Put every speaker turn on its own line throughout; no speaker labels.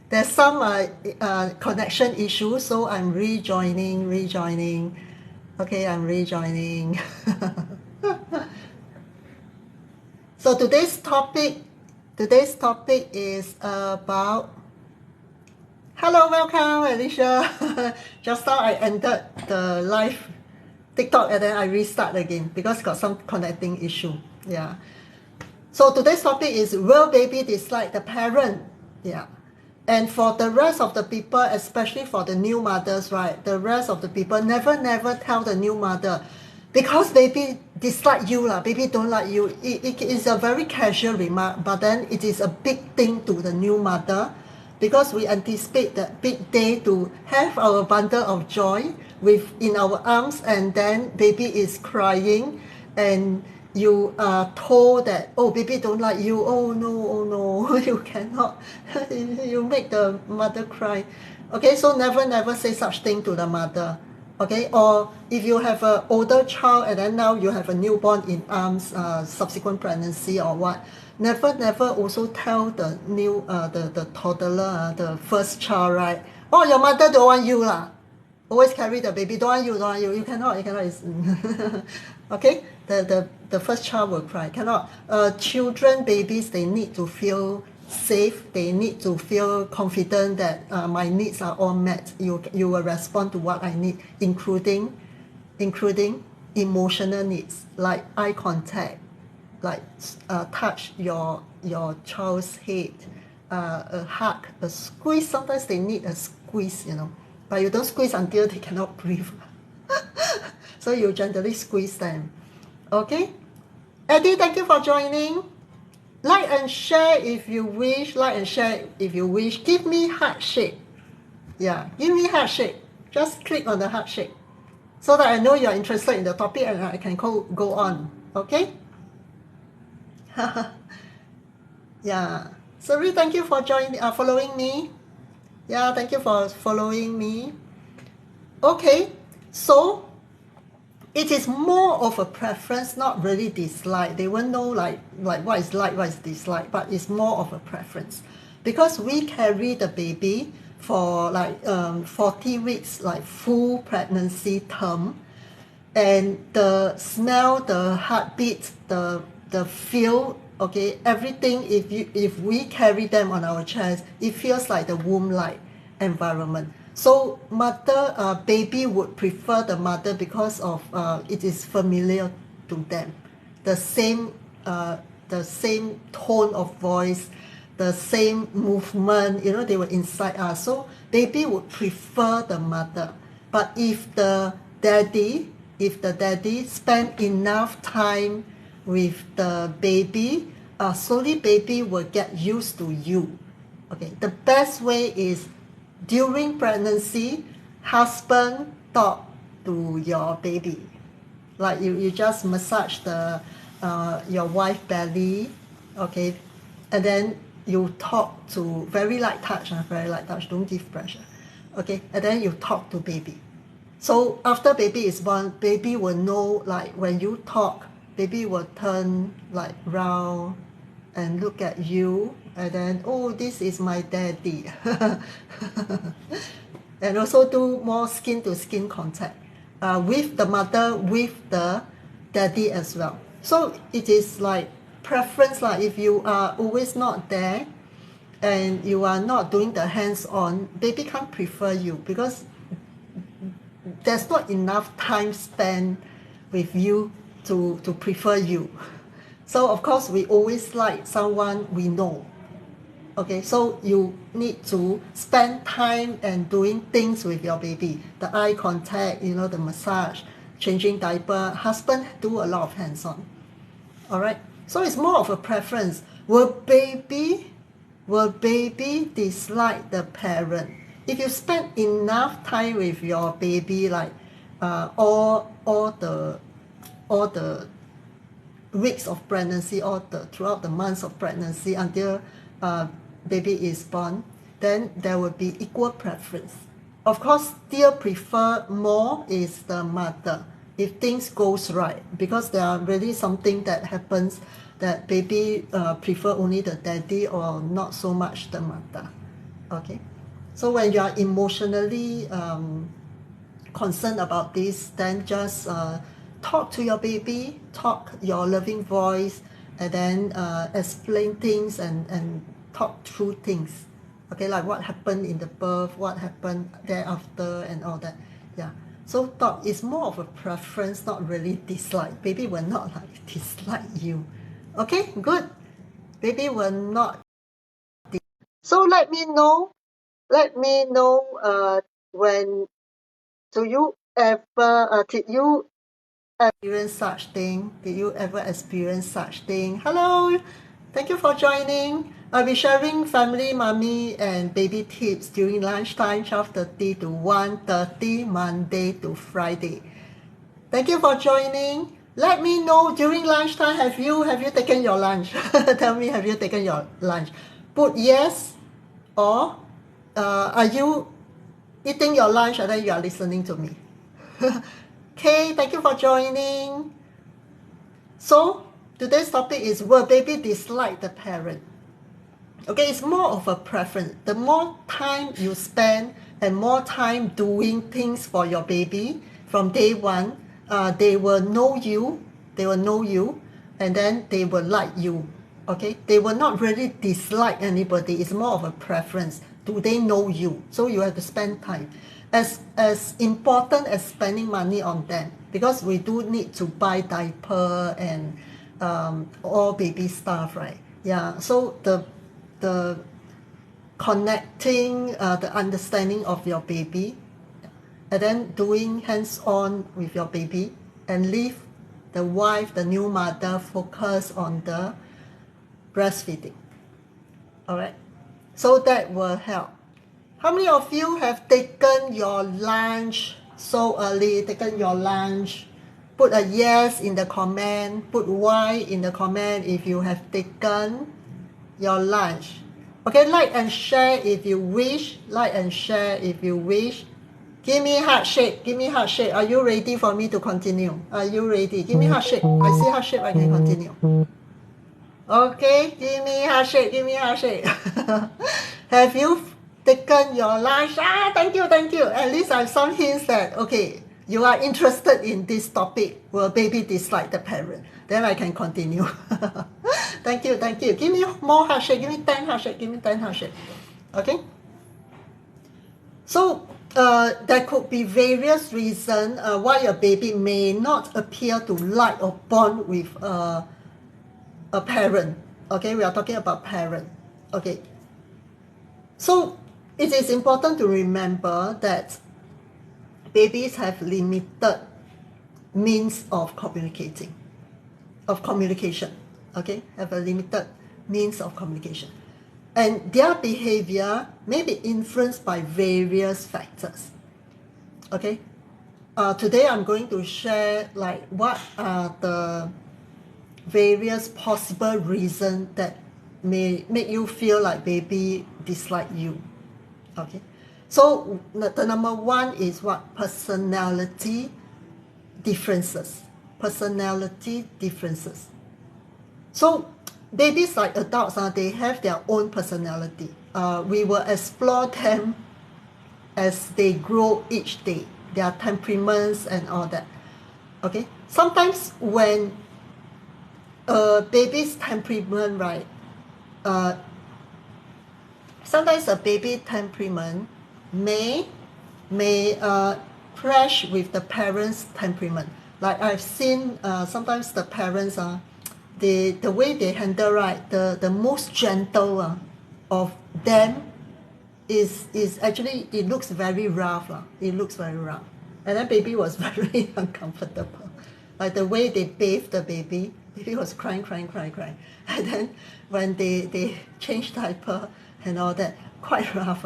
There's some connection issue, so I'm rejoining. Okay, I'm rejoining. So today's topic is about. Hello, welcome, Alicia. Just now I entered the live TikTok and then I restart again because got some connecting issue. Yeah. So today's topic is, will baby dislike the parent? Yeah. And for the rest of the people, especially for the new mothers, right? The rest of the people never tell the new mother, because baby dislike you lah, baby don't like you. It is a very casual remark, but then it is a big thing to the new mother, because we anticipate that big day to have our bundle of joy in our arms, and then baby is crying, and you are told that, oh, baby don't like you, oh no, you cannot, you make the mother cry. Okay, so never say such thing to the mother. Okay, or if you have an older child and then now you have a newborn in arms, subsequent pregnancy or what, never also tell the the toddler, the first child, right? Oh, your mother don't want you lah. Always carry the baby, don't want you. You cannot. Okay, the first child will cry. Cannot. Children, babies, they need to feel safe. They need to feel confident that my needs are all met. You will respond to what I need, including emotional needs like eye contact, like touch your child's head, a hug, a squeeze. Sometimes they need a squeeze, but you don't squeeze until they cannot breathe. So you gently squeeze them. Okay, Eddie, thank you for joining. Like and share if you wish. Give me heart shape. Yeah, give me heart shape. Just click on the heart shape so that I know you're interested in the topic and I can go on. Okay. Yeah, Sari, thank you for following me. Yeah, thank you for following me. Okay, so it is more of a preference, not really dislike. They won't know like what is like, what is dislike, but it's more of a preference, because we carry the baby for like 40 weeks, like full pregnancy term, and the smell, the heartbeat, the feel, okay, everything. If we carry them on our chest, it feels like the womb-like environment. So baby would prefer the mother because of it is familiar to them. The same tone of voice, the same movement, they were inside us. So baby would prefer the mother. But if the daddy spend enough time with the baby, slowly baby will get used to you. Okay, the best way is during pregnancy, husband talk to your baby, like you just massage your wife belly, okay, and then you talk to very light touch, don't give pressure, okay, and then you talk to baby. So after baby is born, baby will know, like when you talk, baby will turn like round and look at you, and then, oh, this is my daddy. And also do more skin to skin contact with the mother, with the daddy as well. So it is like preference, like if you are always not there and you are not doing the hands-on, baby can't prefer you because there's not enough time spent with you to prefer you. So of course we always like someone we know. Okay, so you need to spend time and doing things with your baby. The eye contact, the massage, changing diaper. Husband do a lot of hands-on. All right, so it's more of a preference. Will baby dislike the parent? If you spend enough time with your baby, like all the weeks of pregnancy, or throughout the months of pregnancy until baby is born, then there will be equal preference. Of course, still prefer more is the mother if things goes right, because there are really something that happens that baby prefer only the daddy or not so much the mother. Okay, so when you are emotionally concerned about this, then just talk to your baby, talk your loving voice, and then explain things and talk through things. Okay, like what happened in the birth, what happened thereafter, and all that. Yeah. So talk is more of a preference, not really dislike. Baby will not like dislike you. Okay, good. Baby will not. So let me know. Let me know. When do you ever? Did you experience such thing? Did you ever experience such thing? Hello, thank you for joining. I'll be sharing family, mommy, and baby tips during lunchtime, 12:30 to 1:30, Monday to Friday. Thank you for joining. Let me know during lunchtime. Have you taken your lunch? Tell me, have you taken your lunch? Put yes, or are you eating your lunch and then you are listening to me? Okay, thank you for joining. So today's topic is, will baby dislike the parent? Okay, it's more of a preference. The more time you spend and more time doing things for your baby from day one, they will know you. They will know you, and then they will like you. Okay, they will not really dislike anybody. It's more of a preference. Do they know you? So you have to spend time. As important as spending money on them, because we do need to buy diaper and all baby stuff, right? Yeah. So the connecting, the understanding of your baby, and then doing hands-on with your baby, and leave the wife, the new mother, focus on the breastfeeding. All right, so that will help. How many of you have taken your lunch so early? Taken your lunch? Put a yes in the comment. Put Y in the comment if you have taken your lunch. Okay, like and share if you wish. Like and share if you wish. Give me heart shape. Give me heart shape. Are you ready for me to continue? Are you ready? Give me heart shape. I see heart shape. I can continue. Okay, give me heart shape. Give me heart shape. Have you taken your lunch? Thank you, thank you. At least I have some hints that, okay, you are interested in this topic. Will baby dislike the parent? Then I can continue. Thank you, thank you. Give me more heart shape. Give me 10 heart shape. Give me 10 heart shape. Okay? So, there could be various reasons why a baby may not appear to like or bond with a parent. Okay, we are talking about parent. Okay. So, it is important to remember that babies have limited means of communication. Okay, have a limited means of communication, and their behavior may be influenced by various factors. Okay, today I'm going to share like what are the various possible reasons that may make you feel like baby dislike you. Okay, so the number one is what? Personality differences. Personality differences. So babies, like adults, they have their own personality. We will explore them as they grow each day, their temperaments and all that. Okay, sometimes when a baby's temperament, right, sometimes a baby temperament may clash with the parents' temperament. Like I've seen sometimes the parents the way they handle, right, the most gentle of them is actually, it looks very rough. It looks very rough. And then baby was very uncomfortable. Like the way they bathed the baby was crying. And then when they changed diaper and all that, quite rough.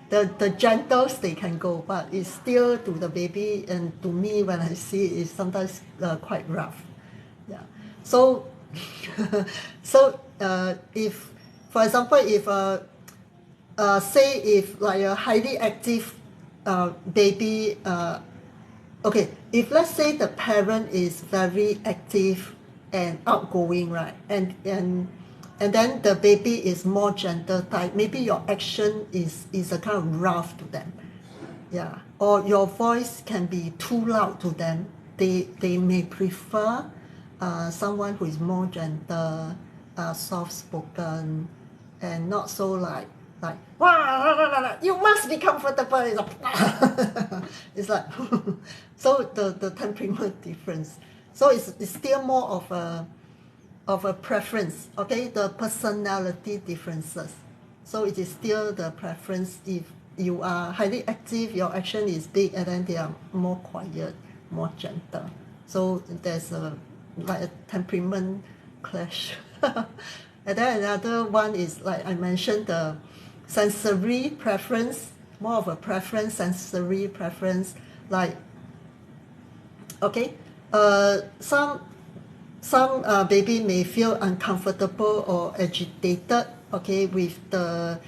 The gentlest they can go, but it's still, to the baby and to me when I see it, is sometimes quite rough. Yeah. So so if, for example, if say if like a highly active baby, okay, if let's say the parent is very active and outgoing, right? And then the baby is more gentle type. Maybe your action is a kind of rough to them. Yeah. Or your voice can be too loud to them. They may prefer someone who is more gentle, soft spoken, and not so like wow, you must be comfortable. It's like, it's like so the temperament difference. So it's still more of a preference, okay? The personality differences. So it is still the preference. If you are highly active, your action is big, and then they are more quiet, more gentle. So there's like a temperament clash. And then another one is, like I mentioned, the sensory preference, more of a preference, sensory preference. Like, okay, some baby may feel uncomfortable or agitated, okay, with the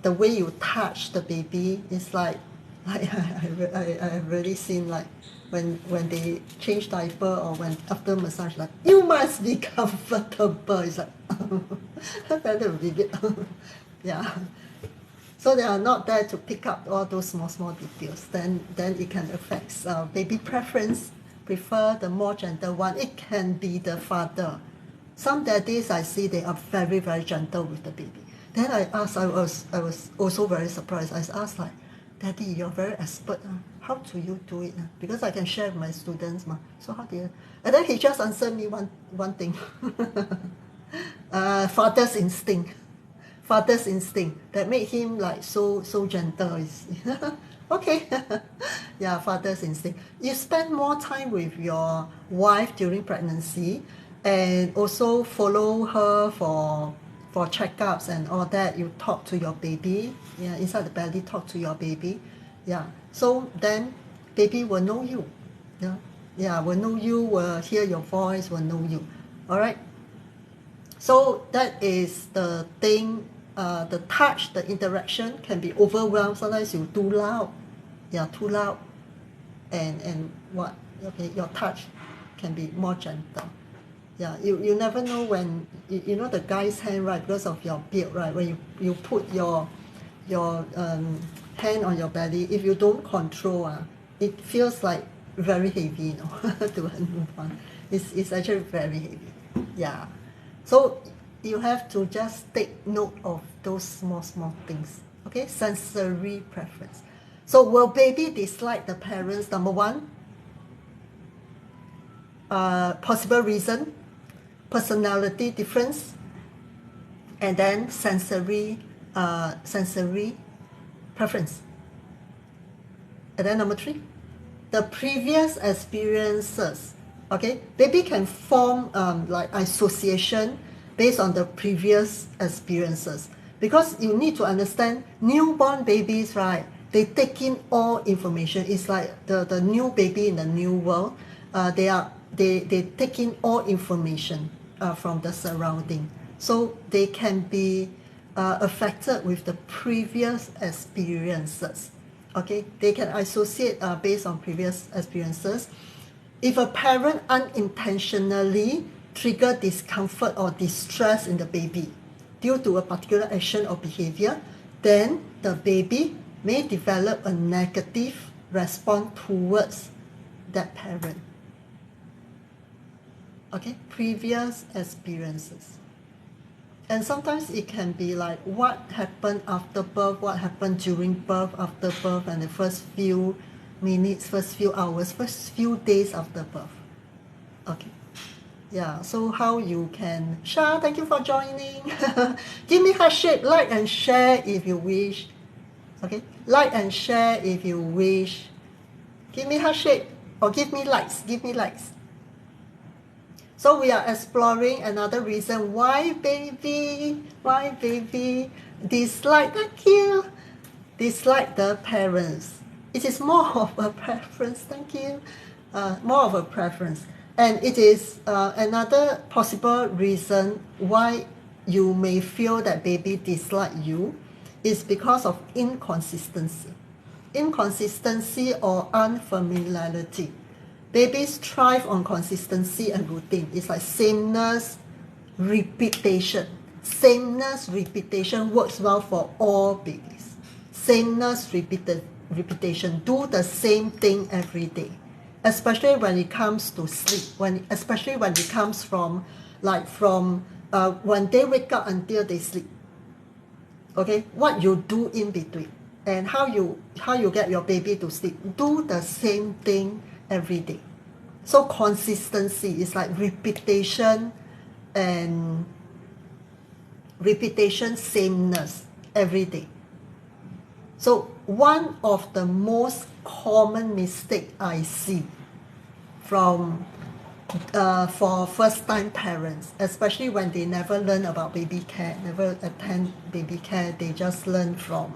way you touch the baby. It's like I have really seen, like when they change diaper or when after massage, like you must be comfortable. It's like better vivid. Yeah. So they are not there to pick up all those small details. Then it can affect baby preference. Prefer the more gentle one. It can be the father. Some daddies I see, they are very gentle with the baby. Then I asked, I was also very surprised. I asked, like, Daddy, you're very expert. How do you do it? Because I can share with my students. So how do you? And then he just answered me one thing. Father's instinct. Father's instinct that made him like so gentle. Okay. Yeah, father's instinct. You spend more time with your wife during pregnancy, and also follow her for checkups and all that. You talk to your baby, yeah, inside the belly, talk to your baby. Yeah. So then baby will know you. Yeah, will know you, will hear your voice, will know you. All right. So that is the thing. The touch, the interaction can be overwhelmed. Sometimes you too loud. Yeah, too loud. And what? Okay, your touch can be more gentle. Yeah, you never know when, you know the guy's hand, right, because of your build, right, when you put your hand on your belly, if you don't control, it feels like very heavy, to move on. It's actually very heavy. Yeah. So you have to just take note of those small things. Okay, sensory preference. So will baby dislike the parents? Number one, possible reason, personality difference, and then sensory preference. And then number three, the previous experiences. Okay, baby can form like association based on the previous experiences, because you need to understand newborn babies, right? They take in all information. It's like the new baby in the new world. They take in all information from the surrounding, so they can be affected with the previous experiences. Okay, they can associate based on previous experiences. If a parent unintentionally trigger discomfort or distress in the baby due to a particular action or behavior, then the baby may develop a negative response towards that parent. Okay, previous experiences. And sometimes it can be like what happened after birth, what happened during birth, after birth, and the first few minutes, first few hours, first few days after birth. Okay. Yeah, so how you can... Sha, thank you for joining. Give me heart shape, like and share if you wish. Okay, like and share if you wish. Give me heart shape, or give me likes, So we are exploring another reason why baby dislike, thank you, dislike the parents. It is more of a preference, thank you, more of a preference. And it is another possible reason why you may feel that baby dislike you is because of inconsistency or unfamiliarity. Babies thrive on consistency and routine. It's like sameness, repetition. Sameness, repetition works well for all babies. Sameness, repetition. Do the same thing every day, especially when it comes to sleep. Especially when it comes from when they wake up until they sleep. Okay, what you do in between and how you get your baby to sleep. Do the same thing every day. So consistency is like repetition and sameness every day. So one of the most common mistake I see from for first-time parents, especially when they never learn about baby care, never attend baby care, they just learn from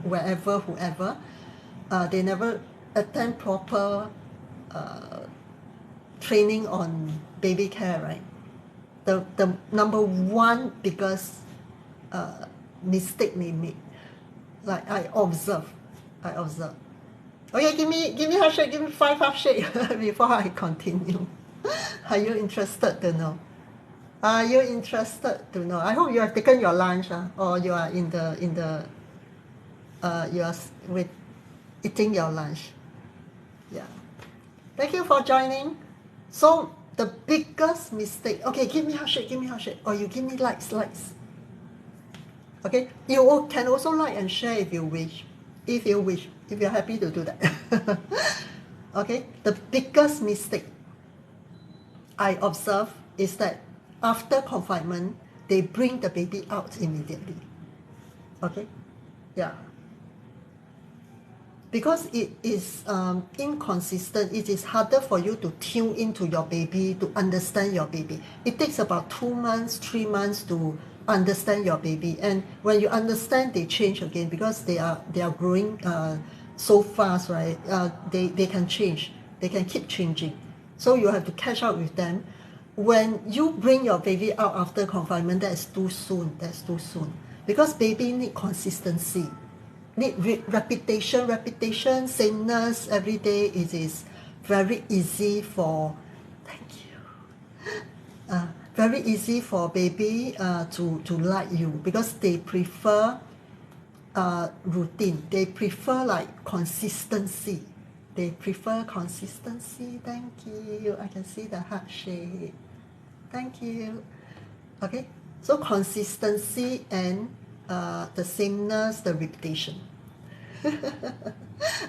whoever. They never attend proper training on baby care, right? The number one biggest mistake they make, like I observe. Okay, give me half shake, give me 5 half shake before I continue. Are you interested to know? Are you interested to know? I hope you have taken your lunch, or you are you are eating your lunch. Yeah. Thank you for joining. So the biggest mistake. Okay, give me half shake, or you give me likes. Okay, you can also like and share if you wish. If you're happy to do that. Okay, the biggest mistake I observe is that after confinement, they bring the baby out immediately. Okay, yeah. Because it is inconsistent, it is harder for you to tune into your baby, to understand your baby. It takes about 2 months, 3 months to understand your baby. And when you understand, they change again because they are growing so fast, right? They can change. They can keep changing. So you have to catch up with them. When you bring your baby out after confinement, that's too soon. Because baby need consistency. Need repetition, sameness every day. It is very easy for, thank you, very easy for baby to like you because they prefer routine. They prefer like consistency. Thank you. I can see the heart shape. Thank you. Okay, so consistency and the sameness, the repetition.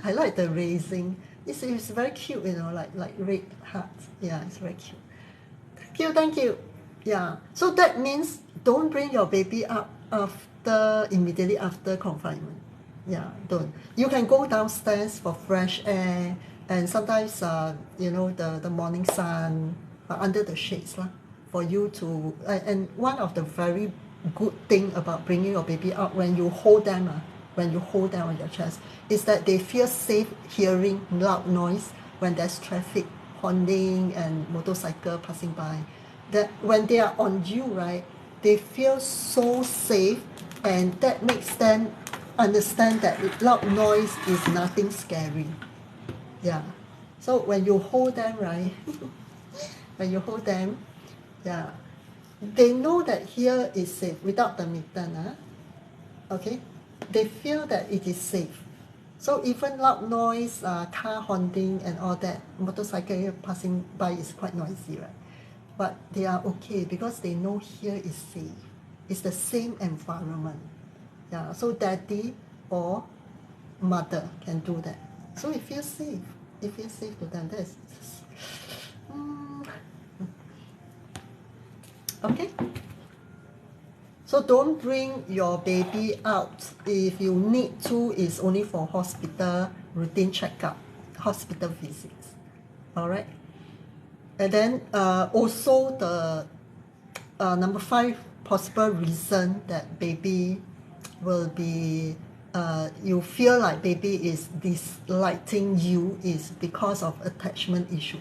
I like the raising. It's very cute, like red hearts. Yeah, it's very cute. Thank you. Yeah. So that means don't bring your baby up immediately after confinement. Yeah, don't. You can go downstairs for fresh air and sometimes the morning sun under the shades for you to and one of the very good thing about bringing your baby out when you hold them on your chest is that they feel safe hearing loud noise when there's traffic honking and motorcycle passing by. That when they are on you, right, they feel so safe, and that makes them understand that loud noise is nothing scary. Yeah. So when you hold them, right, yeah, they know that here is safe without the mitten. Okay, they feel that it is safe. So even loud noise, car honking and all that, motorcycle passing by is quite noisy, right? But they are okay because they know here is safe. It's the same environment. Yeah, so daddy or mother can do that. So it feels safe. It feels safe to them. That's okay. So don't bring your baby out. If you need to, it's only for hospital routine checkup, hospital visits. All right. And then also the number 5 possible reason that baby will be you feel like baby is disliking you is because of attachment issue.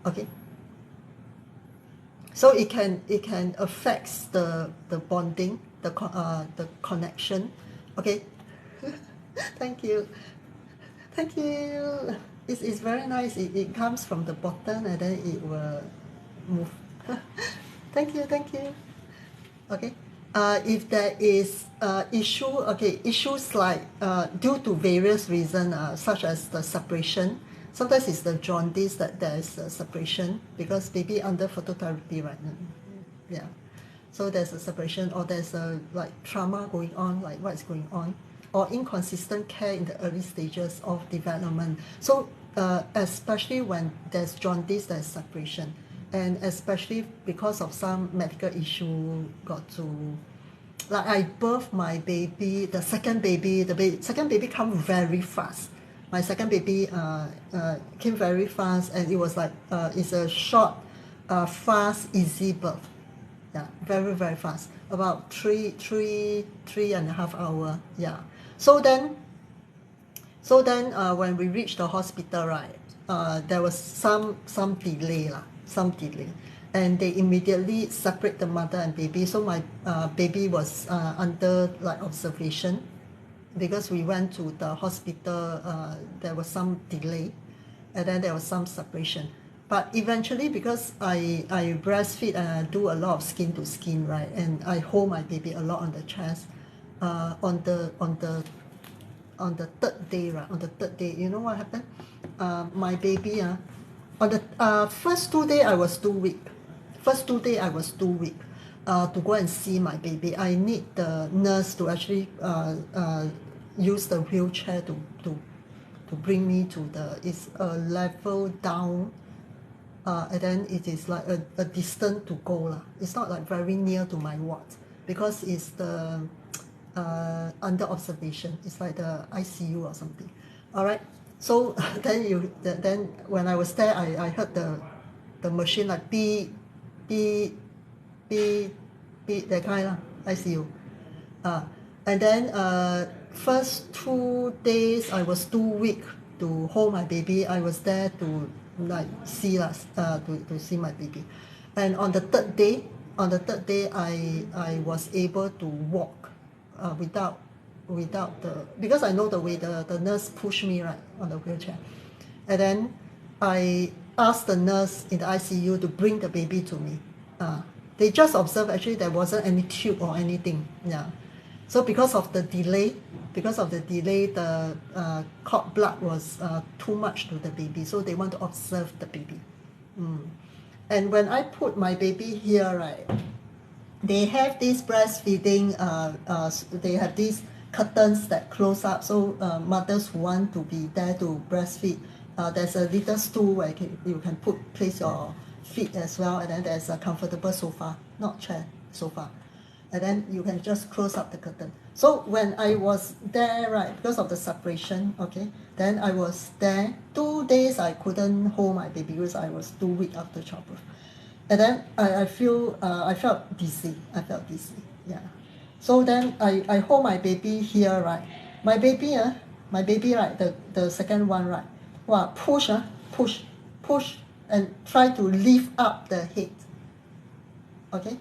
Okay. So it can affects the bonding, the connection. Okay. Thank you. It's very nice. It comes from the bottom and then it will move. Thank you, thank you. Okay. If there is issues like due to various reasons, such as the separation. Sometimes it's the jaundice that there is a separation because baby under phototherapy, right? Yeah. So there's a separation, or there's a like trauma going on, like what's going on, or inconsistent care in the early stages of development. So especially when there's jaundice, there's separation, and especially because of some medical issue, got to like I birthed my baby, the second baby, second baby come very fast. My second baby came very fast, and it was like it's a short, fast, easy birth. Yeah, very very fast. About three and a half hour. Yeah. So then when we reached the hospital, right, there was some delay lah, some delay, and they immediately separate the mother and baby. So my baby was under like observation because we went to the hospital. There was some delay, and then there was some separation. But eventually, because I breastfeed and I do a lot of skin to skin, right, and I hold my baby a lot on the chest, on the third day, right? On the third day, you know what happened? My baby, on the first 2 days I was too weak. First 2 days I was too weak to go and see my baby. I need the nurse to actually use the wheelchair to bring me to it's a level down, and then it is like a distance to go lah. It's not like very near to my ward because it's the under observation. It's like the ICU or something. All right. So then when I was there, I heard the machine like beep beep beep beep, that kind lah, ICU. And then first 2 days I was too weak to hold my baby. I was there to like see us to see my baby. And on the third day, I was able to walk without because I know the way the nurse pushed me right on the wheelchair. And then I asked the nurse in the ICU to bring the baby to me. They just observed actually there wasn't any tube or anything. Yeah. So because of the delay, the cord blood was too much to the baby. So they want to observe the baby. And when I put my baby here, right, they have this breastfeeding, they have these curtains that close up. So mothers who want to be there to breastfeed, there's a little stool where you can place your feet as well. And then there's a comfortable sofa, not chair, sofa. And then you can just close up the curtain. So when I was there, right, because of the separation, okay, then I was there 2 days. I couldn't hold my baby because I was too weak after childbirth. And then I felt dizzy. Yeah. So then I hold my baby here, right. My baby, right, the second one, right, wow, push, and try to lift up the head. Okay,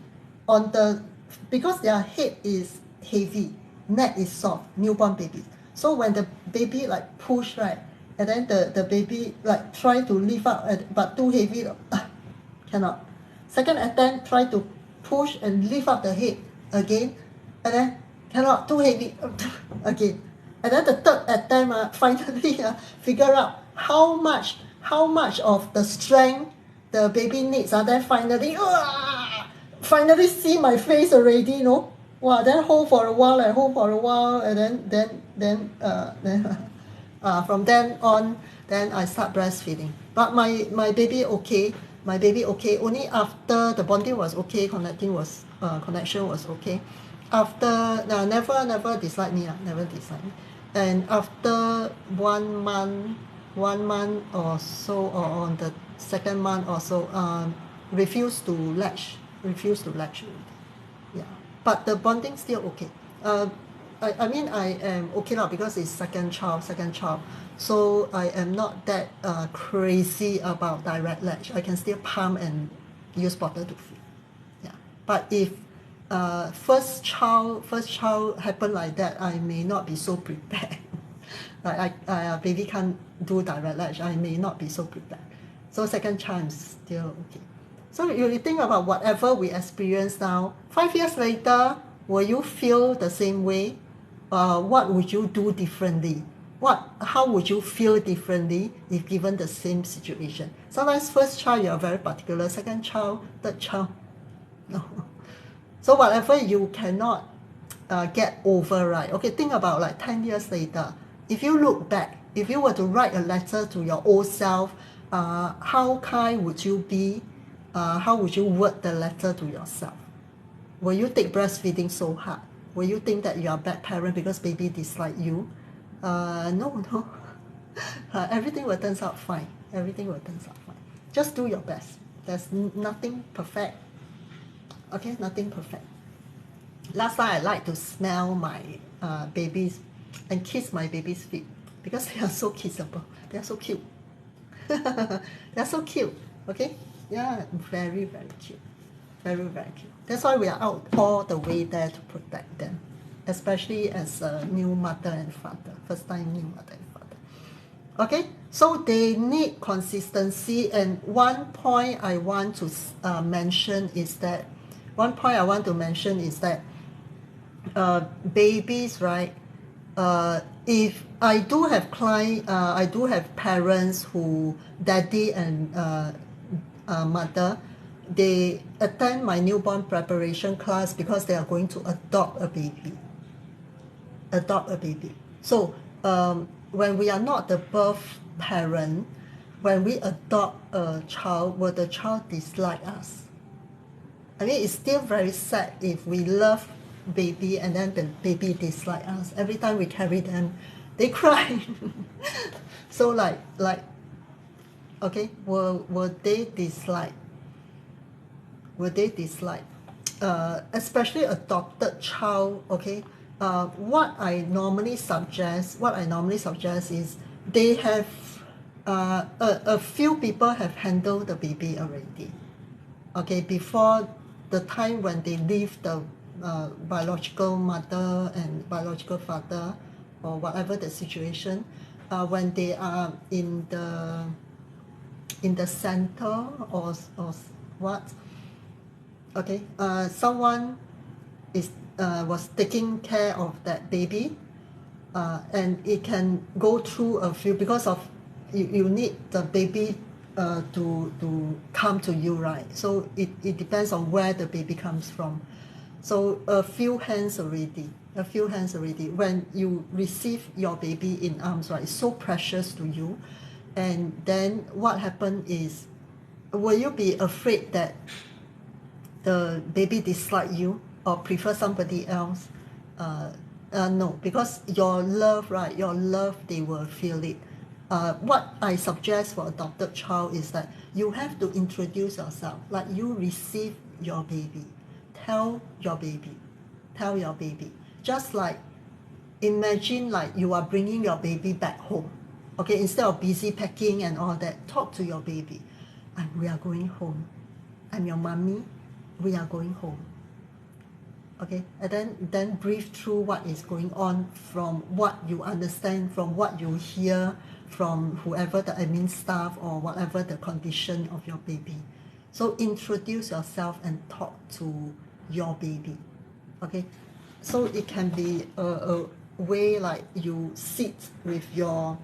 because their head is heavy, neck is soft, newborn baby. So when the baby like push, right, and then the baby like try to lift up, but too heavy, cannot. Second attempt, try to push and lift up the head again, and then cannot, too heavy, again. And then the third attempt, finally figure out how much of the strength the baby needs. Then finally see my face already, you know. Wow, then hold for a while, and then from then on, then I start breastfeeding. But my baby okay. Only after the bonding was okay, connection was okay. After never dislike me, never dislike me. And after 1 month or so, or on the second month or so, refused to latch. Yeah, but the bonding still okay. I mean I am okay now because it's second child, so I am not that crazy about direct latch. I can still pump and use bottle to feed. Yeah, but if first child happen like that, I may not be so prepared. baby can't do direct latch, I may not be so prepared. So second child is still okay. So you think about whatever we experience now, 5 years later, will you feel the same way? What would you do differently? How would you feel differently if given the same situation? Sometimes first child you are very particular, second child, third child, no. So whatever you cannot get over, right? Okay, think about like 10 years later. If you look back, if you were to write a letter to your old self, how kind would you be? How would you word the letter to yourself? Will you take breastfeeding so hard? Will you think that you are a bad parent because baby dislike you? No. Everything will turn out fine. Everything will turn out fine. Just do your best. There's nothing perfect. Okay, nothing perfect. Last time I like to smell my babies and kiss my baby's feet because they are so kissable. They are so cute. They are so cute. Okay? Yeah, very, very cute. Very, very cute. That's why we are out all the way there to protect them, especially as a new mother and father, first time new mother and father. Okay, so they need consistency, and one point I want to mention is that babies, right? If I do have I do have parents who daddy and mother, they attend my newborn preparation class because they are going to adopt a baby. So when we are not the birth parent, when we adopt a child, will the child dislike us? I mean, it's still very sad if we love baby and then the baby dislike us. Every time we carry them, they cry. So like okay, will they dislike? Especially adopted child, okay? What I normally suggest is they have a few people have handled the baby already. Okay, before the time when they leave the biological mother and biological father, or whatever the situation, when they are in the center or what, okay, someone was taking care of that baby, and it can go through a few, because of you need the baby to come to you, right? So it depends on where the baby comes from. So a few hands already. When you receive your baby in arms, right, it's so precious to you. And then what happened is, will you be afraid that the baby dislike you or prefer somebody else? No, because your love, right? They will feel it. What I suggest for adopted child is that you have to introduce yourself, like you receive your baby. Tell your baby. Just like, imagine like you are bringing your baby back home. Okay, instead of busy packing and all that, talk to your baby. We are going home. I'm your mommy. We are going home. Okay, and then brief through what is going on, from what you understand, from what you hear from whoever the admin staff or whatever the condition of your baby. So introduce yourself and talk to your baby. Okay, so it can be a way like you sit with your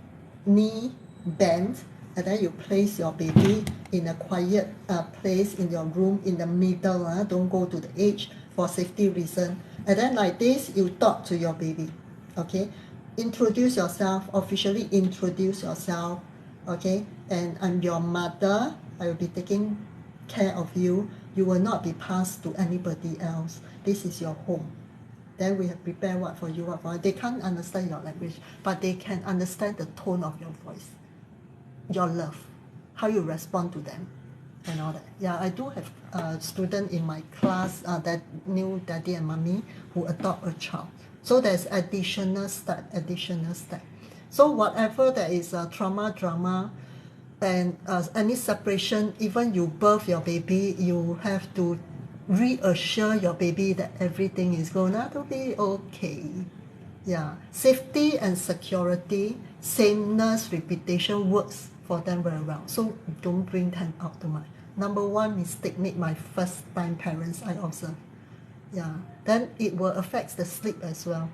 knee bent, and then you place your baby in a quiet place in your room, in the middle. Don't go to the edge for safety reason. And then like this, you talk to your baby. Okay, introduce yourself, officially introduce yourself. Okay, and I'm your mother. I will be taking care of you. You will not be passed to anybody else. This is your home. Then we have prepared what for you, what for you. They can't understand your language, but they can understand the tone of your voice, your love, how you respond to them, and all that. Yeah, I do have a student in my class that new daddy and mommy who adopt a child. So there's additional step. So whatever there is a trauma, drama, and any separation, even you birth your baby, you have to reassure your baby that everything is gonna to be okay. Yeah, safety and security, sameness, repetition works for them very well. So don't bring them out too much. Number one mistake made my first time parents I observe. Yeah, then it will affect the sleep as well.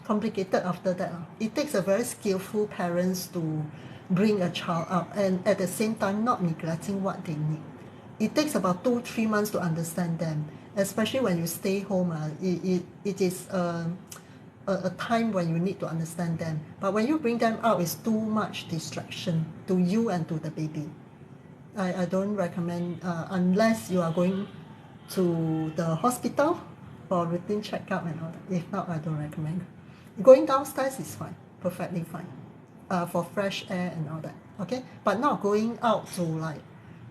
Complicated after that. It takes a very skillful parents to bring a child up and at the same time not neglecting what they need. It takes about 2-3 months to understand them, especially when you stay home. It is a time when you need to understand them. But when you bring them out, it's too much distraction to you and to the baby. I don't recommend unless you are going to the hospital for routine checkup and all that. If not, I don't recommend. Going downstairs is fine, perfectly fine, for fresh air and all that. Okay, but not going out to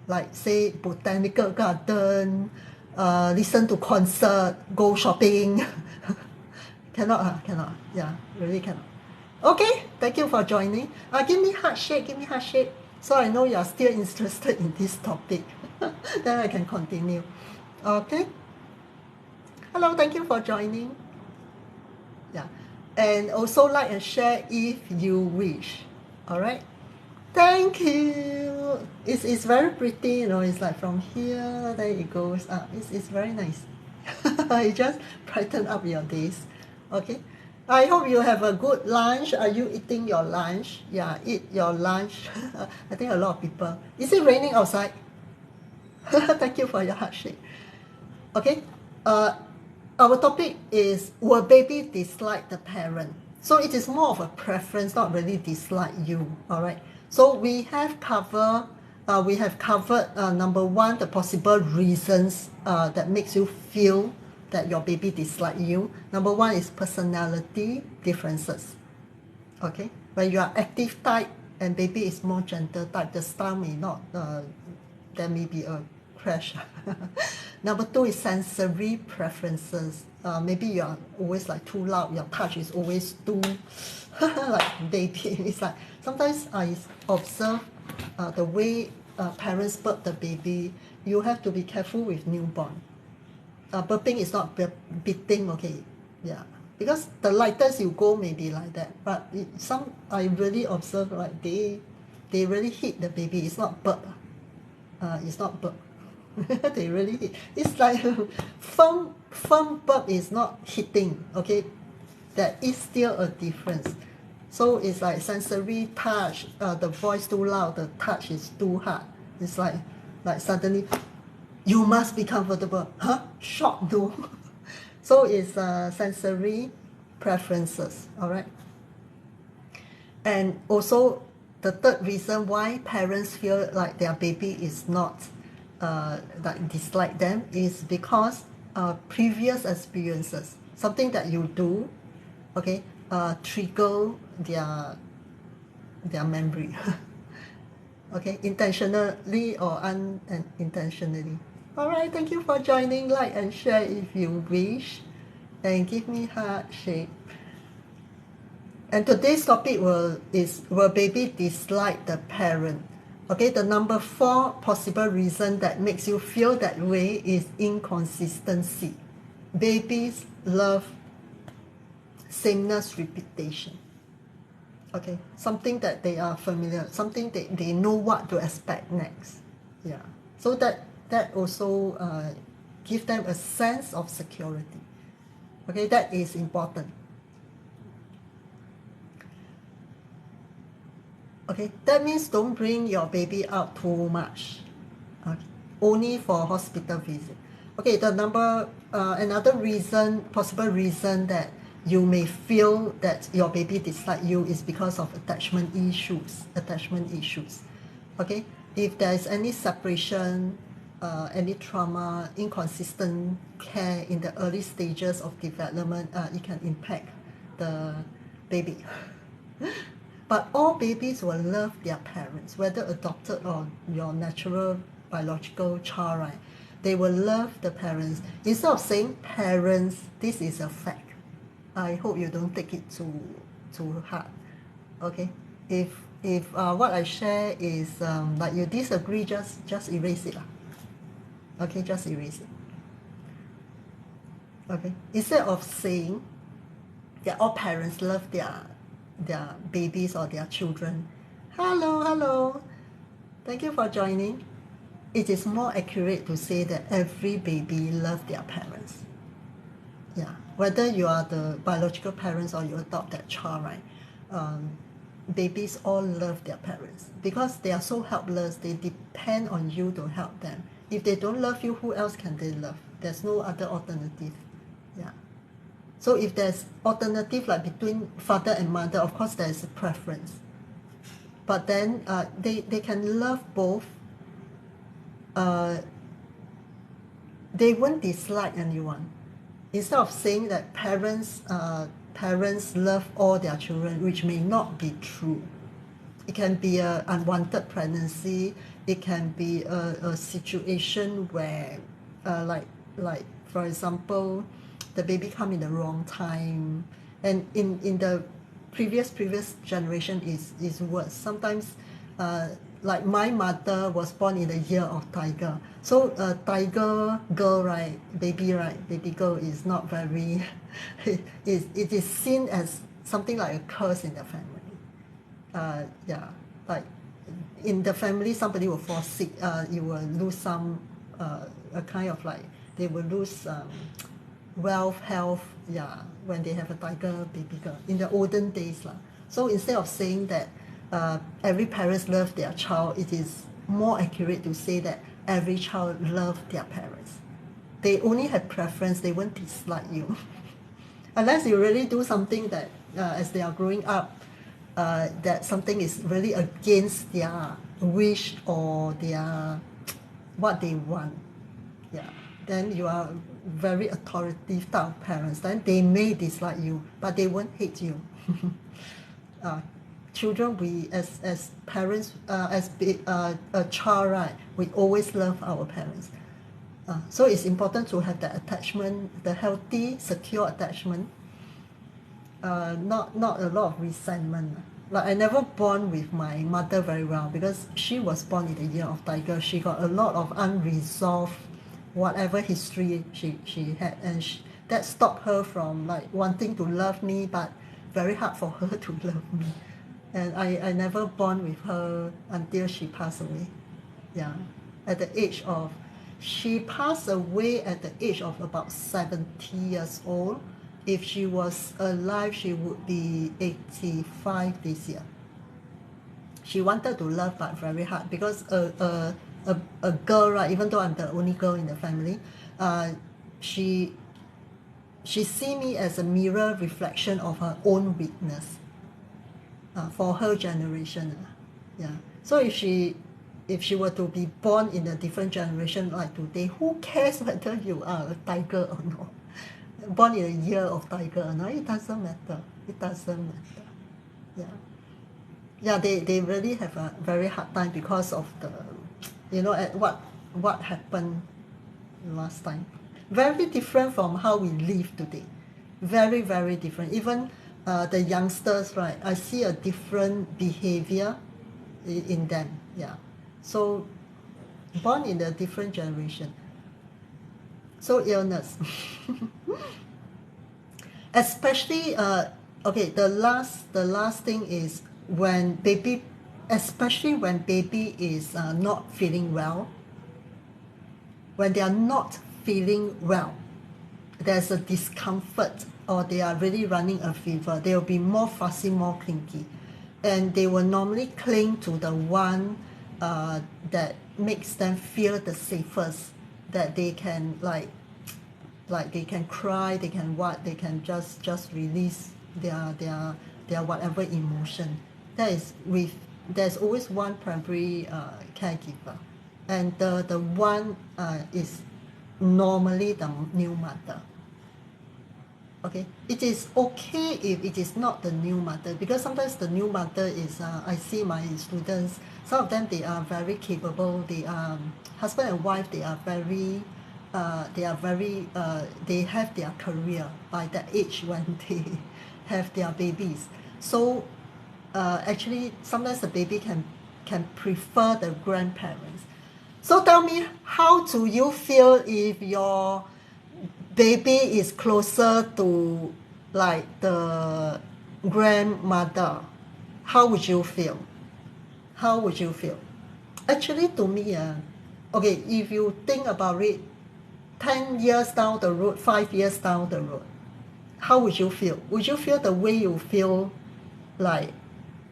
like say botanical garden, listen to concert, go shopping. Cannot, cannot. Yeah, really cannot. Okay, thank you for joining. Give me heart shake, give me heart shake. So I know you are still interested in this topic. Then I can continue. Okay. Hello, thank you for joining. Yeah. And also like and share if you wish. Alright. Thank you. It's very pretty, you know, it's like from here, then it goes up. It's very nice. It just brighten up your days. Okay. I hope you have a good lunch. Are you eating your lunch? Yeah, eat your lunch. I think a lot of people. Is it raining outside? Thank you for your heart shake. Okay. Our topic is will baby dislike the parent? So it is more of a preference, not really dislike you. All right. So we have covered number one, the possible reasons that makes you feel that your baby dislike you. Number one is personality differences. Okay, when you are active type and baby is more gentle type, the style may not. There may be a crash. Number two is sensory preferences. Maybe you are always like too loud. Your touch is always too like baby. It's like sometimes I observe the way parents burp the baby. You have to be careful with newborn. Burping is not beating, okay, yeah, because the lightest you go may be like that, but some I really observe like they really hit the baby. It's not burp, it's not burp. They really hit. It's like firm burp is not hitting, okay, there is still a difference. So it's like sensory touch, the voice too loud, the touch is too hard. It's like suddenly you must be comfortable. Huh? Shock, no. So it's sensory preferences, all right? And also the third reason why parents feel like their baby is not like dislike them is because previous experiences, something that you do, okay, trigger their memory. Okay, intentionally or unintentionally. Alright, thank you for joining. Like and share if you wish. And give me heart shape. And today's topic will baby dislike the parent? Okay, the number 4 possible reason that makes you feel that way is inconsistency. Babies love sameness repetition. Okay, something that they are familiar, something they know what to expect next. Yeah, so that also give them a sense of security. Okay, that is important. Okay, that means don't bring your baby out too much. Okay, only for hospital visit. Okay, the another reason, possible reason that you may feel that your baby dislike you is because of attachment issues. Okay, if there is any separation, any trauma, inconsistent care in the early stages of development, it can impact the baby. But all babies will love their parents, whether adopted or your natural biological child, right? They will love the parents. Instead of saying parents, this is a fact. I hope you don't take it too hard. Okay? If what I share is like you disagree, just erase it. Okay, just erase it. Okay. Instead of saying Yeah, all parents love their babies or their children. Hello, hello. Thank you for joining. It is more accurate to say that every baby loves their parents. Yeah, whether you are the biological parents or you adopt that child, right? Babies all love their parents because they are so helpless. They depend on you to help them. If they don't love you, who else can they love? There's no other alternative. Yeah. So if there's alternative like between father and mother, of course there's a preference. But then they can love both. They won't dislike anyone. Instead of saying that parents love all their children, which may not be true. It can be an unwanted pregnancy. It can be a situation where, like for example, the baby come in the wrong time, and in the previous generation is worse. Sometimes, like my mother was born in the year of tiger, so a tiger girl, right, baby girl is not very, it is seen as something like a curse in the family. Yeah, like in the family somebody will fall sick, you will lose some, a kind of like they will lose wealth, health, yeah, when they have a tiger baby girl in the olden days lah. So instead of saying that every parents love their child, it is more accurate to say that every child love their parents. They only have preference, they won't dislike you. Unless you really do something that as they are growing up, that something is really against their wish or their what they want. Yeah, then you are very authoritative type of parents. Then they may dislike you, but they won't hate you. Children, we as parents, a child, right? We always love our parents. So it's important to have the attachment, the healthy, secure attachment. Not a lot of resentment. Like I never bond with my mother very well because she was born in the year of tiger. She got a lot of unresolved whatever history she had, and that stopped her from like wanting to love me, but very hard for her to love me. And I never bond with her until she passed away. Yeah, at the age of, she passed away at the age of about 70 years old. If she was alive, she would be 85 this year. She wanted to love, but very hard because a girl, right? Even though I'm the only girl in the family, she see me as a mirror reflection of her own weakness. For her generation, yeah. So if she were to be born in a different generation like today, who cares whether you are a tiger or not? Born in a year of tiger or not, it doesn't matter. It doesn't matter. Yeah. Yeah, they really have a very hard time because of the, at what happened last time. Very different from how we live today. Very, very different. Even the youngsters, right? I see a different behavior in them. Yeah. So born in a different generation. So illness. Especially okay, the last thing is when baby, especially when baby is not feeling well. When they are not feeling well, there's a discomfort or they are really running a fever, they will be more fussy, more clingy, and they will normally cling to the one that makes them feel the safest, that they can like they can cry, they can they can just release their whatever emotion. There's always one primary caregiver, and the one is normally the new mother. Okay, it is okay if it is not the new mother, because sometimes the new mother is I see my students, some of them, they are very capable, they are husband and wife, they are very they have their career by that age when they have their babies. So actually sometimes the baby can prefer the grandparents. So tell me, how do you feel if your baby is closer to like the grandmother, how would you feel? How would you feel? Actually, to me, okay, if you think about it, 10 years down the road, 5 years down the road, how would you feel? Would you feel the way you feel like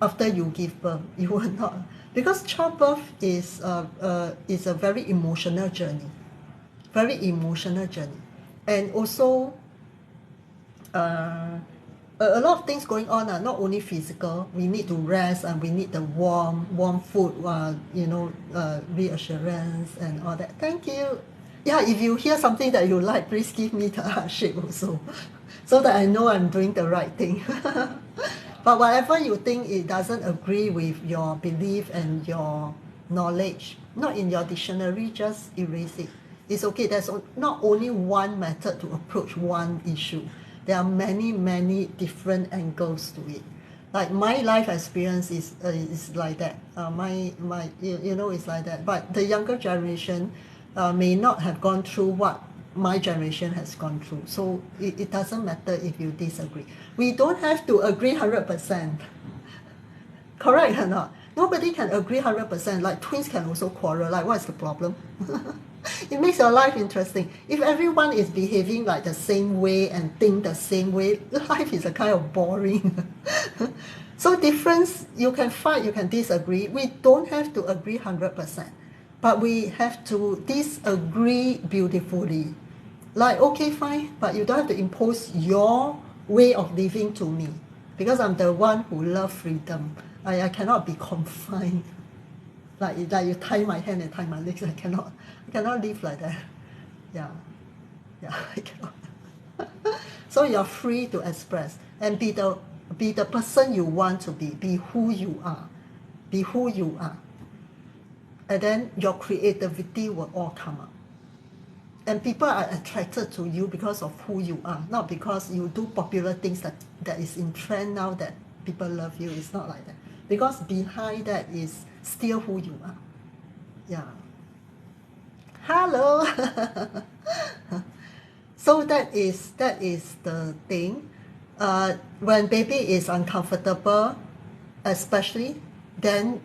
after you give birth? You will not, because childbirth is a very emotional journey, and also a lot of things going on, not only physical. We need to rest and we need the warm food, reassurance and all that. Thank you. Yeah, if you hear something that you like, please give me the heart shape also, so that I know I'm doing the right thing. But whatever you think it doesn't agree with your belief and your knowledge, not in your dictionary, just erase it. It's okay. There's not only one method to approach one issue. There are many different angles to it. Like my life experience is like that. It's like that. But the younger generation may not have gone through what my generation has gone through. So it doesn't matter if you disagree. We don't have to agree 100%. Correct or not? Nobody can agree 100%. Like twins can also quarrel. Like what's the problem? It makes your life interesting. If everyone is behaving like the same way and think the same way, life is a kind of boring. So difference, you can fight, you can disagree. We don't have to agree 100%, but we have to disagree beautifully. Like, okay, fine, but you don't have to impose your way of living to me, because I'm the one who loves freedom. I cannot be confined. Like you tie my hand and tie my legs. I cannot live like that. Yeah, I cannot. So you're free to express and be the person you want to be who you are. And then your creativity will all come up. And people are attracted to you because of who you are, not because you do popular things that is in trend now that people love you. It's not like that. Because behind that is still who you are. Yeah. Hello. So that is the thing. When baby is uncomfortable, especially, then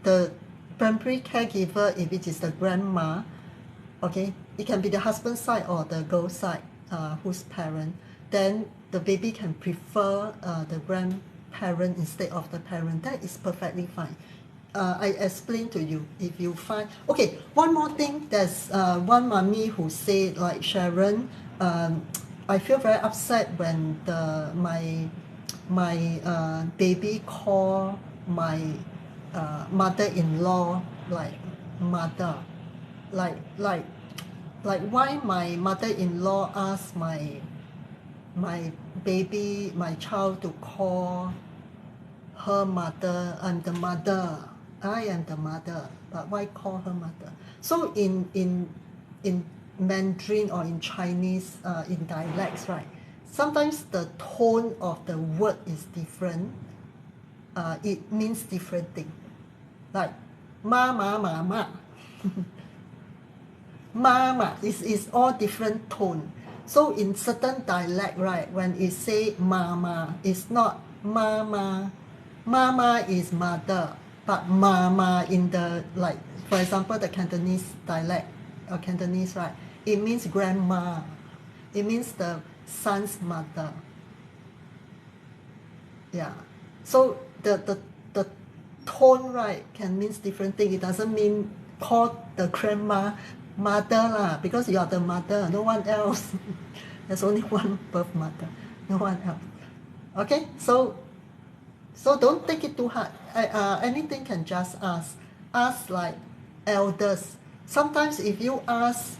the primary caregiver, if it is the grandma, okay, it can be the husband side or the girl side, who's parent, then the baby can prefer the grandparent instead of the parent. That is perfectly fine. I explain to you. If you find, okay, one more thing. There's one mommy who said, like, Sharon, I feel very upset when my baby call my mother-in-law like mother, like why my mother-in-law asked my baby, my child, to call her mother. I'm the mother. I am the mother. But why call her mother? So in Mandarin or in Chinese, in dialects, right? Sometimes the tone of the word is different. It means different thing. Like mama. Mama is all different tone. So in certain dialect, right, when it say mama, it's not mama. Mama is mother, but mama in the, like, for example, the Cantonese dialect or Cantonese, right, it means grandma. It means the son's mother. Yeah. So the tone, right, can mean different thing. It doesn't mean call the grandma mother lah, because you are the mother, no one else. There's only one birth mother, no one else. Okay, so don't take it too hard. Anything can just ask like elders. Sometimes if you ask,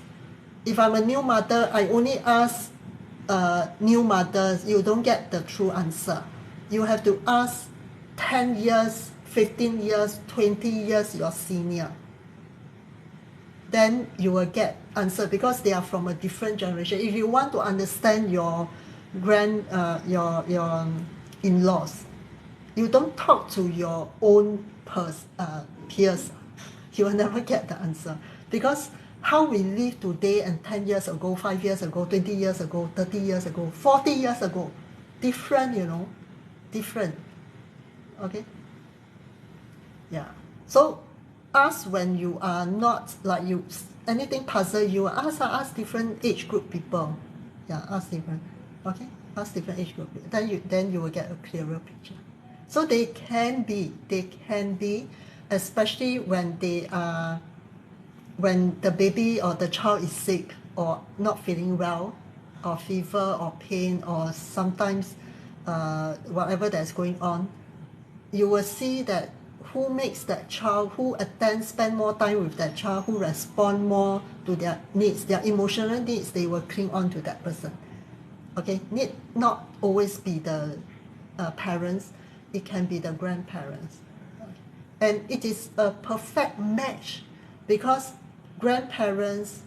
if I'm a new mother, I only ask new mothers, you don't get the true answer. You have to ask 10 years, 15 years, 20 years your senior. Then you will get answer, because they are from a different generation. If you want to understand your your in-laws, you don't talk to your own peers. You will never get the answer, because how we live today and 10 years ago, 5 years ago, 20 years ago, 30 years ago, 40 years ago, different, you know, different. Okay. Yeah. So ask when you are not like you anything puzzle you, ask different age group people. Yeah, ask different. Okay, ask different age group. Then you will get a clearer picture. So they can be, especially when they are when the baby or the child is sick or not feeling well, or fever or pain, or sometimes whatever that's going on, you will see that who makes that child, who spend more time with that child, who respond more to their needs, their emotional needs, they will cling on to that person. Okay, need not always be the parents, it can be the grandparents. And it is a perfect match because grandparents,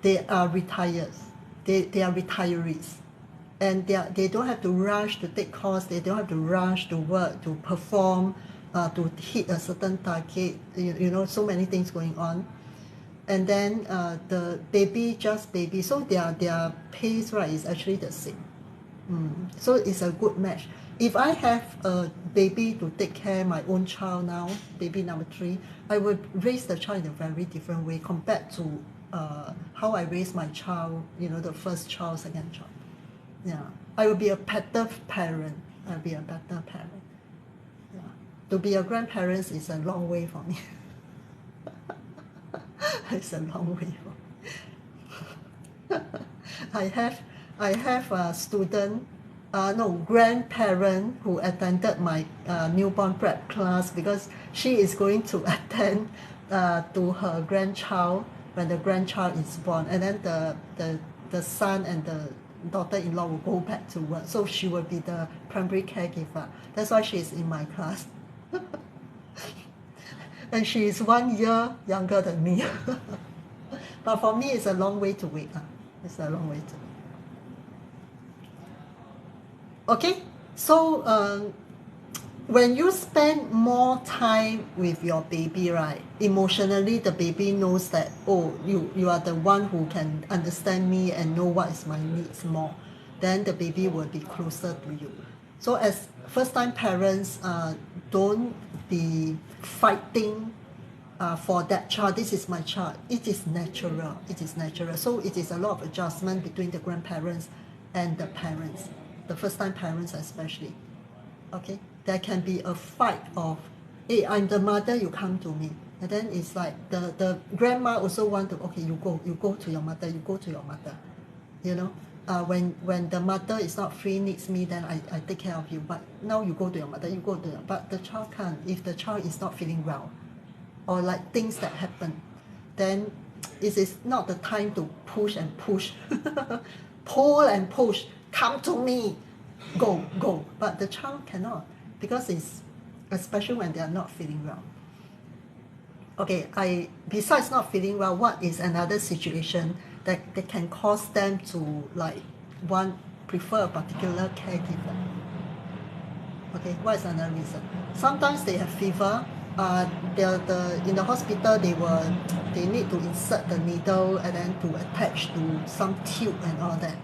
they are retired, they are retirees, and they don't have to rush to take course, they don't have to rush to work, to perform, to hit a certain target, you know, so many things going on. And then the baby, so their pace, right, is actually the same. So it's a good match. If I have a baby to take care my own child now, baby number 3, I would raise the child in a very different way compared to how I raised my child, you know, the first child, second child. Yeah, I will be a better parent. I'll be a better parent. Yeah, to be a grandparent is a long way for me. It's a long way for me. I have a student, grandparent who attended my newborn prep class because she is going to attend to her grandchild when the grandchild is born, and then the son and the daughter-in-law will go back to work, so she will be the primary caregiver. That's why she is in my class. And she is 1 year younger than me. But for me, it's a long way to wait. It's a long way to wait. Okay, so when you spend more time with your baby, right, emotionally the baby knows that, oh, you are the one who can understand me and know what is my needs more. Then the baby will be closer to you. So as first time parents, don't be fighting for that child. This is my child. It is natural. It is natural. So it is a lot of adjustment between the grandparents and the parents, the first time parents especially. Okay, there can be a fight of, hey, I'm the mother, you come to me. And then it's like the grandma also want to, okay, you go to your mother, you go to your mother. You know, when the mother is not free, needs me, then I take care of you. But now you go to your mother, you go to your, but the child can't. If the child is not feeling well, or like things that happen, then it is not the time to push and push, pull and push, come to me, go. But the child cannot, because it's, especially when they are not feeling well. Okay, besides not feeling well, what is another situation that can cause them to like prefer a particular caregiver? Okay, what is another reason? Sometimes they have fever. In the hospital, they need to insert the needle and then to attach to some tube and all that.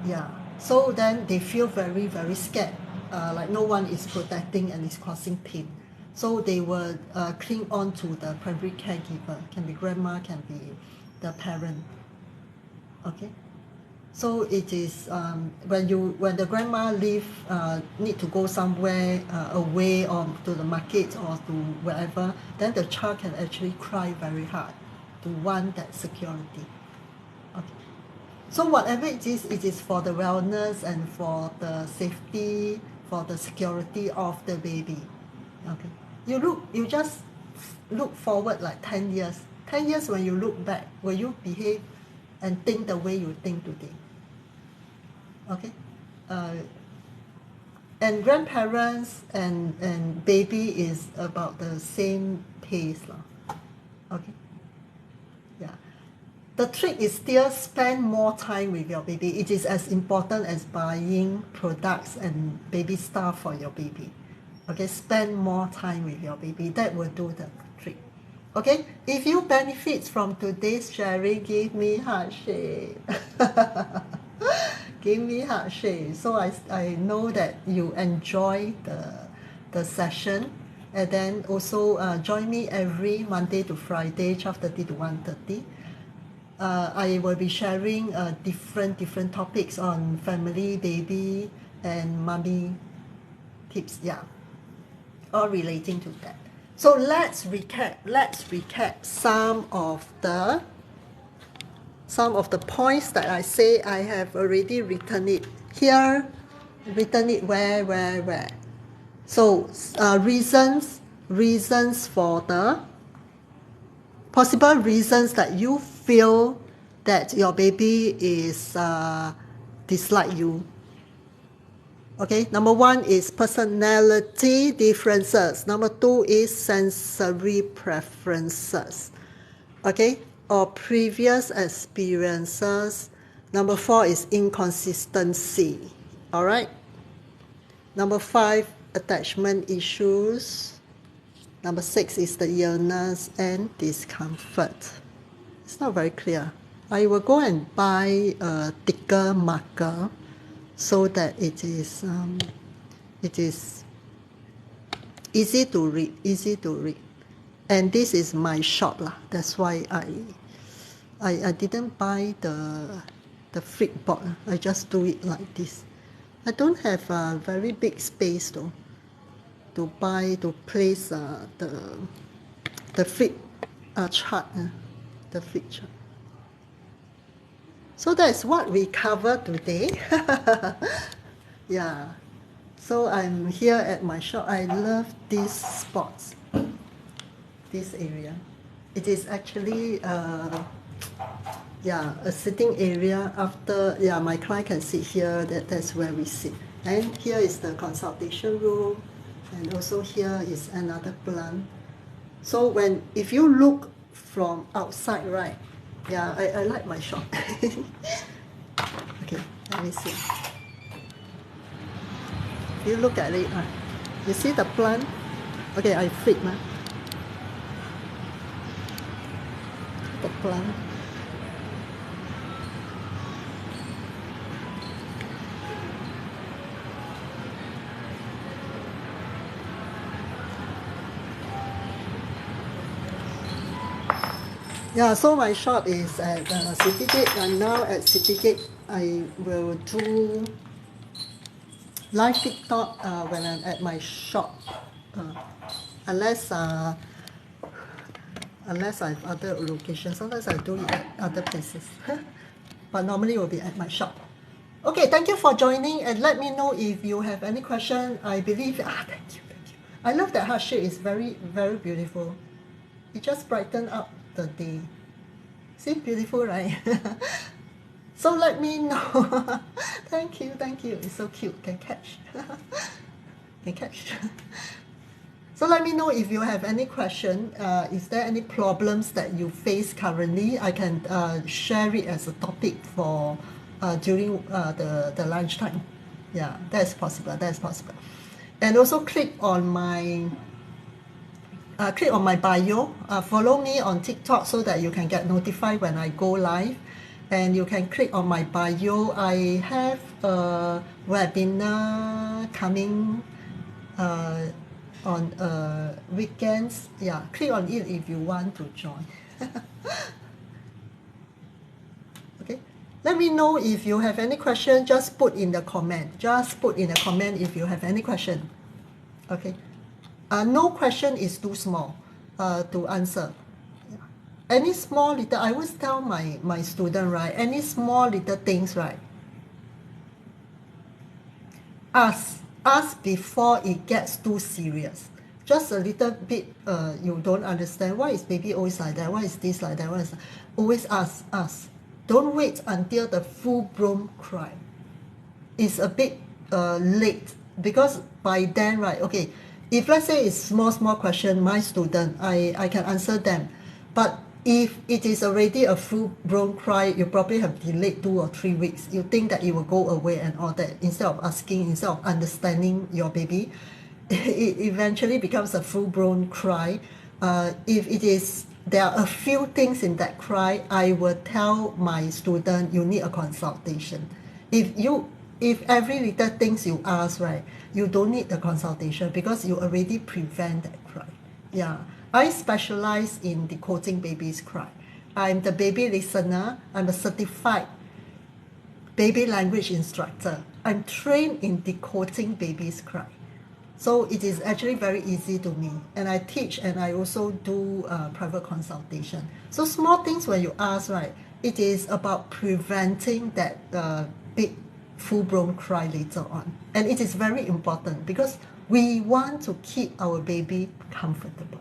Yeah, so then they feel very, very scared, like no one is protecting and is causing pain. So they will cling on to the primary caregiver. Can be grandma, can be the parent. Okay, so it is when the grandma need to go somewhere away, or to the market or to wherever, then the child can actually cry very hard to want that security. Okay. So whatever it is for the wellness and for the safety, for the security of the baby. Okay. You just look forward like 10 years. 10 years when you look back, will you behave and think the way you think today? Okay. And grandparents and baby is about the same pace. Okay. Yeah. The trick is still spend more time with your baby. It is as important as buying products and baby stuff for your baby. Okay, spend more time with your baby. That will do the trick. Okay, if you benefit from today's sharing, give me heart shape. give me heart shape. So I know that you enjoy the session. And then also join me every Monday to Friday, 12:30 to 1:30. I will be sharing different topics on family, baby, and mommy tips. Yeah, all relating to that. So let's recap. Let's recap some of the points that I say. I have already written it here. Written it where. So reasons for the possible reasons that you feel that your baby is dislike you. Okay, number 1 is personality differences. Number 2 is sensory preferences. Okay, or previous experiences. Number 4 is inconsistency. All right. Number 5, attachment issues. Number 6 is the illness and discomfort. It's not very clear. I will go and buy a thicker marker so that it is easy to read. And this is my shop lah. That's why I didn't buy the flip board. I just do it like this. I don't have a very big space though to place the flip chart, the flip chart. So that's what we cover today. Yeah. So I'm here at my shop. I love these spots, this area. It is actually a sitting area. After my client can sit here. That's where we sit. And here is the consultation room, and also here is another plant. So if you look from outside, right? Yeah, I like my shop. Okay, let me see. If you look at it, you see the plant? Okay, I flip the plant. Yeah, so my shop is at Citygate, and now at Citygate I will do live TikTok when I'm at my shop, unless I have other locations. Sometimes I do it at other places, but normally it will be at my shop. Okay, thank you for joining, and let me know if you have any question. I believe thank you. I love that heart shape. It's very beautiful. It just brighten up the day. See, beautiful, right? So let me know. Thank you. It's so cute. Can catch. So let me know if you have any question. Is there any problems that you face currently? I can share it as a topic for during the lunchtime. Yeah, that's possible. And also click on my bio, follow me on TikTok so that you can get notified when I go live, and you can click on my bio. I have a webinar coming on weekends. Yeah, click on it if you want to join. Okay, let me know if you have any question. Just put in the comment. If you have any question. Okay. No question is too small to answer. Any small little, I always tell my student, right? Any small little things, right? Ask before it gets too serious. Just a little bit, you don't understand. Why is baby always like that? Why is this like that? Always ask. Don't wait until the full-blown cry. It's a bit late, because by then, right? Okay. If let's say it's small question, my student, I can answer them. But if it is already a full-blown cry, you probably have delayed 2 or 3 weeks. You think that it will go away and all that. Instead of understanding your baby, it eventually becomes a full-blown cry. If there are a few things in that cry, I will tell my student, you need a consultation. If every little things you ask, right, you don't need the consultation because you already prevent that cry. Yeah, I specialize in decoding baby's cry. I'm the baby listener. I'm a certified baby language instructor. I'm trained in decoding baby's cry. So it is actually very easy to me. And I teach and I also do private consultation. So small things when you ask, right, it is about preventing that big full-blown cry later on. And it is very important because we want to keep our baby comfortable.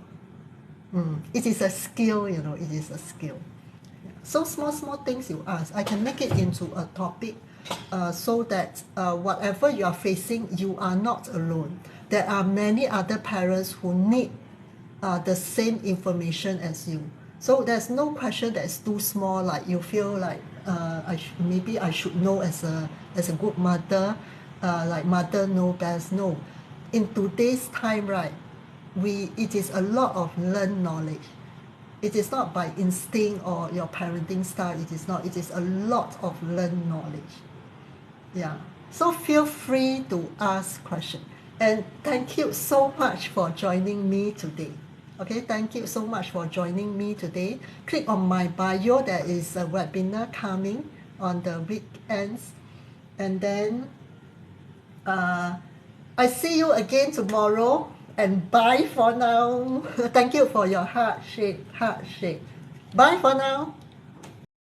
It is a skill, you know, it is a skill. So small things you ask, I can make it into a topic so that whatever you are facing, you are not alone. There are many other parents who need the same information as you. So there's no question that's too small, like you feel like maybe I should know as a good mother, like mother know best. No, in today's time, right, it is a lot of learned knowledge. It is not by instinct or your parenting style. It is not. It is a lot of learned knowledge. Yeah. So feel free to ask questions. And thank you so much for joining me today. Okay, thank you so much for joining me today. Click on my bio. There is a webinar coming on the weekends. And then I see you again tomorrow. And bye for now. Thank you for your heart shape. Bye for now.